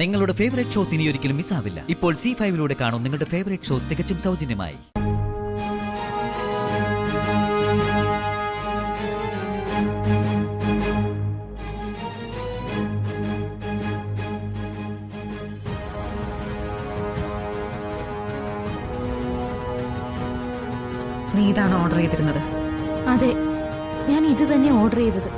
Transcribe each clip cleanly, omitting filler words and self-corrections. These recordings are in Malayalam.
നിങ്ങളുടെ ഫേവറേറ്റ് ഷോസ് ഇനി ഒരിക്കലും മിസ്സാവില്ല. ഇപ്പോൾ C5 കാണും നിങ്ങളുടെ ഫേവറേറ്റ് ഷോസ് തികച്ചും സൗജന്യമായി. നീ ഇതാണ് ഓർഡർ ചെയ്തിരുന്നത്? അതെ, ഞാൻ ഇത് തന്നെ ഓർഡർ ചെയ്തത്.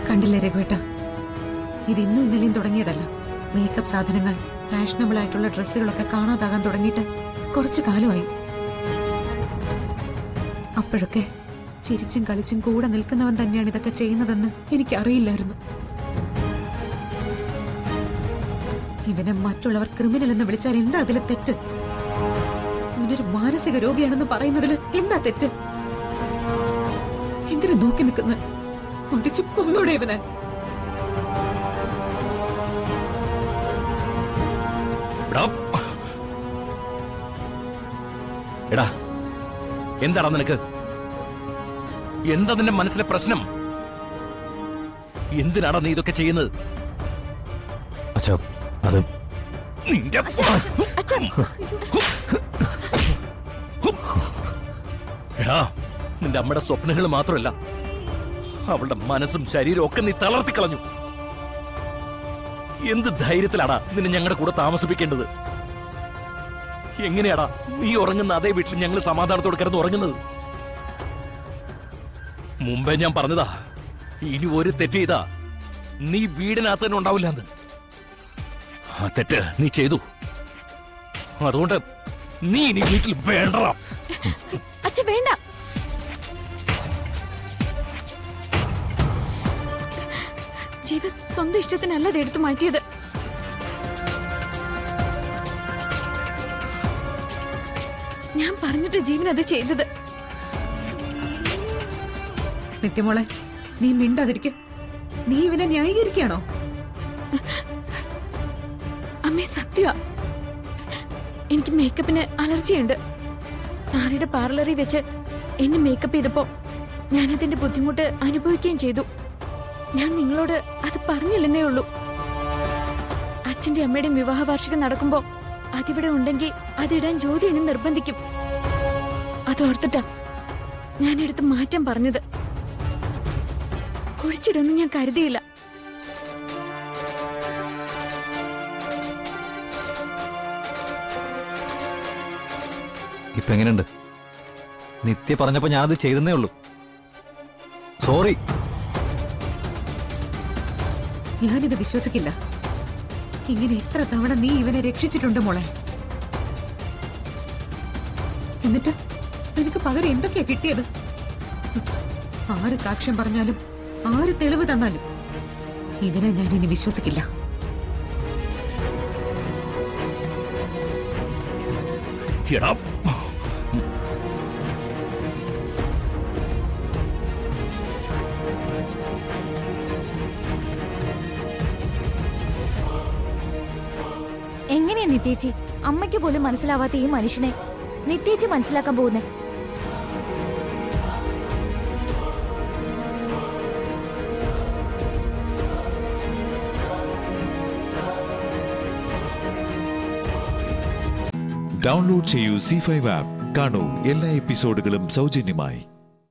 കണ്ടില്ലേ രഘുവേട്ട, ഇത് ഇന്നും ഇന്നലെയും തുടങ്ങിയതല്ല. മേക്കപ്പ് സാധനങ്ങൾ, ഫാഷനബിൾ ആയിട്ടുള്ള ഡ്രസ്സുകളൊക്കെ കാണാതാകാൻ തുടങ്ങിയിട്ട് കുറച്ചു കാലമായി. അപ്പോഴൊക്കെ ചിരിച്ചും കളിച്ചും കൂടെ നിൽക്കുന്നവൻ തന്നെയാണ് ഇതൊക്കെ ചെയ്യുന്നതെന്ന് എനിക്കറിയില്ലായിരുന്നു. ഇവനെ മറ്റുള്ളവർ ക്രിമിനൽ എന്ന് വിളിച്ചാൽ എന്താ അതിലെ തെറ്റ്? ഇവനൊരു മാനസിക രോഗിയാണെന്ന് പറയുന്നതിൽ എന്താ തെറ്റ്? എന്തിനു നോക്കി നിൽക്കുന്ന? ഒടിച്ചു കൊന്നൂടെ ഇവനെ? എടാ, എന്താടാ നിനക്ക്? എന്താ നിന്റെ മനസ്സിലെ പ്രശ്നം? എന്തിനാടാ നീ ഇതൊക്കെ ചെയ്യുന്നത്? അത് എടാ, നിന്റെ അമ്മയുടെ സ്വപ്നങ്ങൾ മാത്രമല്ല, അവളുടെ മനസ്സും ശരീരവും ഒക്കെ നീ തളർത്തി കളഞ്ഞു. എന്ത് ധൈര്യത്തിലാടാ നിന്നെ ഞങ്ങളുടെ കൂടെ താമസിപ്പിക്കേണ്ടത്? എങ്ങനെയാടാ നീ ഉറങ്ങുന്ന അതേ വീട്ടിൽ ഞങ്ങൾ സമാധാനത്തോടെ കിടന്ന് ഉറങ്ങുന്നത്? മുമ്പേ ഞാൻ പറഞ്ഞതാ, ഇനി ഒരു തെറ്റ് ചെയ്താ നീ വീടിനകത്ത് തന്നെ ഉണ്ടാവില്ല എന്ന്. ആ തെറ്റ് നീ ചെയ്തു. അതുകൊണ്ട് നീ ഇനി വീട്ടിൽ വേണ്ട. അച്ഛൻ വേണ്ട. ജീവ സ്വന്തം ഇഷ്ടത്തിനല്ല അത് എടുത്തു മാറ്റിയത്. ഞാൻ പറഞ്ഞിട്ട് ജീവൻ അത് ചെയ്തത്. നിത്യമോളെ, നീ മിണ്ടാതിരിക്ക. നീ ഇവനെ ന്യായീകരിക്കുകയാണോ? അമ്മേ, സത്യ, എനിക്ക് മേക്കപ്പിന് അലർജിയുണ്ട്. സാറിയുടെ പാർലറിൽ വെച്ച് എന്നെ മേക്കപ്പ് ചെയ്തപ്പോ ഞാനതിന്റെ ബുദ്ധിമുട്ട് അനുഭവിക്കുകയും ചെയ്തു. ഞാൻ നിങ്ങളോട് അത് പറഞ്ഞില്ലെന്നേ ഉള്ളൂ. അച്ഛന്റെ അമ്മയുടെയും വിവാഹ വാർഷികം നടക്കുമ്പോ അതിവിടെ ഉണ്ടെങ്കിൽ അതിടാൻ ജ്യോതി എന്നെ നിർബന്ധിക്കും. അതോർത്തിട്ടാ ഞാൻ എടുത്ത് മാറ്റാൻ പറഞ്ഞത്. കുഴിച്ചിടുമെന്ന് ഞാൻ കരുതിയില്ല. ഇപ്പൊ എങ്ങനെയുണ്ട്? നിത്യ പറഞ്ഞപ്പോ ഞാനത് ചെയ്തെന്നേ ഉള്ളൂ. സോറി. ഞാനിത് വിശ്വസിക്കില്ല. ഇങ്ങനെ എത്ര തവണ നീ ഇവനെ രക്ഷിച്ചിട്ടുണ്ട് മോളെ. എന്നിട്ട് നിനക്ക് പകരം എന്തൊക്കെയാ കിട്ടിയത്? ആര് സാക്ഷ്യം പറഞ്ഞാലും ആര് തെളിവ് തന്നാലും ഇവനെ ഞാൻ ഇനി വിശ്വസിക്കില്ല. എടാ, എങ്ങനെയാ നിത്യേച്ചി അമ്മയ്ക്ക് പോലും മനസ്സിലാവാത്ത ഈ മനുഷ്യനെ നിത്യേച്ചി മനസ്സിലാക്കാൻ പോകുന്നേ? ഡൗൺലോഡ് ചെയ്യൂ C5 ആപ്പ്. കാണൂ എല്ലാ എപ്പിസോഡുകളും സൗജന്യമായി.